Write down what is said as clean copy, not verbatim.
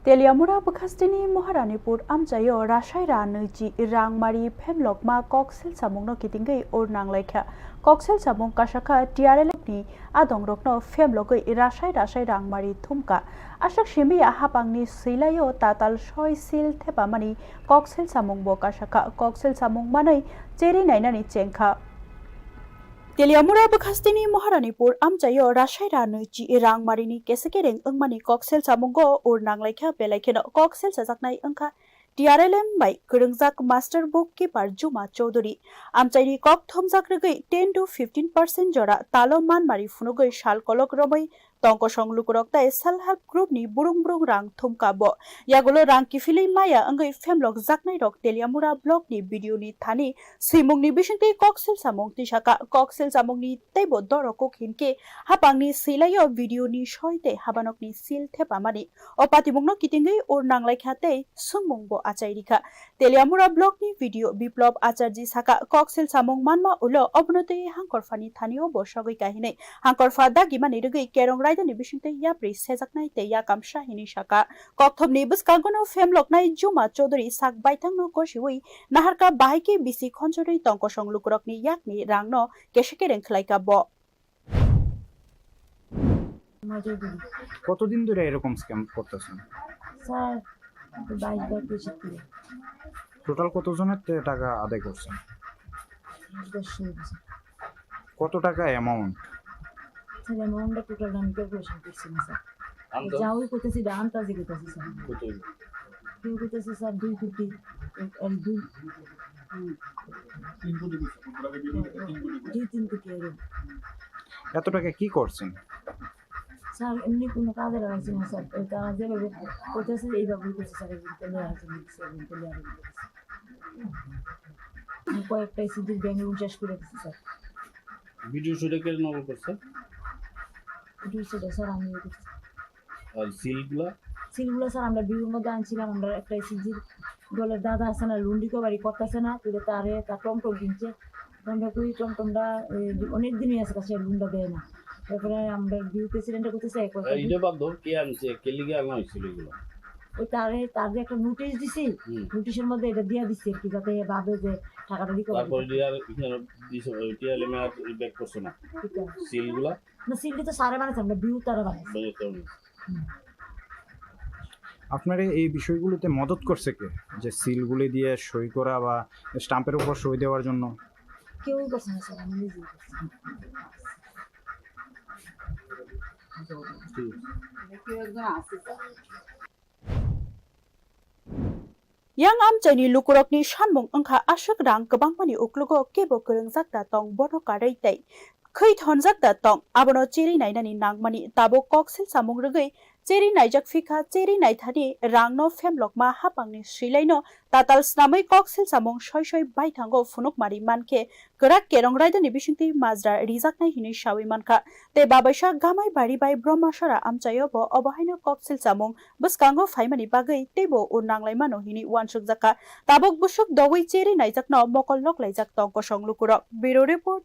तेलियामुरा बखास्टिनी महारानीपुर आमचायो राशायरा नैजी रांगमारी फेमलकमा कक्सेल सामुंगनो कितिंगै और नांलायखा कक्सेल सामुंग काशाखा टिआरएलनि आदंरकनो फेमलकै राशाय रांगमारी थुमका आशाक सिमिया हापांगनि सैलायो ताताल सय सिल थेपामानि कक्सेल सामुंग बो काशाखा कक्सेल सामुंग मानै चेरि नायनानि चेंखा तेलियामुरा बखास्टिनी महारानीपुर आमचायो राशायरा नैजी रांगमारिनि केसेकेरें अंगमानि कक्सेल सामुंगो और नांलायखा बेलायखेनो कक्सेल साजाकनाय अंखा टिआरएलएम बाय गोरोंजाक मास्टर बुक कीपर जुमा चौधरी आमचायनि कक थमजाक रगै 10 to 15% जरा तालो मानमारि फुनुगै साल कलक रमै तंकसं लुकुरकताय सेल्फ हेल्प ग्रुपनि बुरुं रां थुमकाबो यागुलो रां किफिलै माया अंगै फेमलक जाकनाय रक तेलियामुरा ब्लकनि भिडिअनि थानि सिमुंनि बिसिंकै कक्सेल सामुंग तिसाका कक्सेल सामुंगनि तैबो दरको खिनके हापांगनि सैलायो भिडिअनि सयते हाबानकनि सिल थेपामानि अपातिमुंगनो कितिंगै और नांलायखाते सुंमुंगबो आचायरिखा तेलियामुरा ब्लकनि भिडिअ बिप्लब आचार्य साका कक्सेल सामुंग मानमा उलो अबनतै हांकरफानि थानियो बसगै काहिनै हांकरफा दागिमानि रगै केरं रायदानि बिसिंतै याप्रि सेजाकनाय ते याकाम शाहिनि साका कक्थमनि बसकांगनो फेमलकनाय जुमा चौधरी साक बायथांनो गसिवै नाहारका बाहायके बिसि खनजरै तंकसं लुकुरकनि याकनि रांनो केशेकेरें खलायकाबो কতদিন ধরে এরকম স্ক্যাম করতেছেন স্যার 22 টোটাল কতজনের টাকা আদায় করছেন 10 কত টাকা অ্যামাউন্ট স্যার অ্যামাউন্টটা টোটাল আমি ক্যালকুলেশন করছি না স্যার যাও করতেছি আন্তাজি করতেছি স্যার কেউ করতেছি স্যার 2 কোটি আর 3 কোটি এত টাকা কি করছেন স্যার এমনি কোনো কাজে লাগাইছি না স্যার ওই কাজ যেভাবে করতেছে এইভাবে করছে স্যার কয়েকটা সিডির ব্যাংক উনচাশ করে দিচ্ছি স্যার ভিডিও শুটে কে নকল করছে ভিডিও শুটে স্যার আমি করছি আর সিলগুলা স্যার আমরা ভিডিওর মধ্যে আনছিলাম আমরা একটা সিজির দলের দাদা আছে না লুন্ডিকো বাড়ি করতেছে না তুলে তারে তার টমটম কিনছে আমরা কই টমটমটা অনেক দিনই আছে কাছে লুন্ডা দেয় না তারপরে আমরা ভিউ প্রেসিডেন্টে করতেছে এইটা বাদ দাও কে আনছে কে লিগে আনা হইছিল এগুলো ওই তার যে একটা নোটিশ দিছি নোটিশের মধ্যে এটা দিয়া দিছি আর কি যাতে ভাবে যে টাকাটা রিকভারি তারপর ডিআর এখানে দিছো টিআরএম এর ব্যাক করছো না সিলগুলা না সিলটা তো সারে বানাইছে আমরা ভিউ তারা বানাইছে আপনার এই বিষয়গুলোতে মদত করছে কে যে সিলগুলি দিয়ে সই করা বা স্টাম্পের উপর সই দেওয়ার জন্য কেউ করছে না স্যার আমি নিজেই yang amchaini lukurokni sanmung angkha ashak rang kabangmani uklugo kebo korongjakta tong bono karai tai khoi thonjakta tong abono cheri nainani nangmani tabo koksel samung rogei cheri naijak fika cheri naithani rangno femlokma hapangni silaino tatal snamai koksel samung soy baithango funuk mari manke gorak kerong raidani bisingti majra rijaknai hini sawi manka te babaisa gamai bari bai brahmasara amchayo bo obahaino koksel samung buskango phaimani bagai tebo o nanglaimano hini wansuk jaka tabok busuk dogoi cheri naijakno mokol loklaijak tongko songlukuro biro report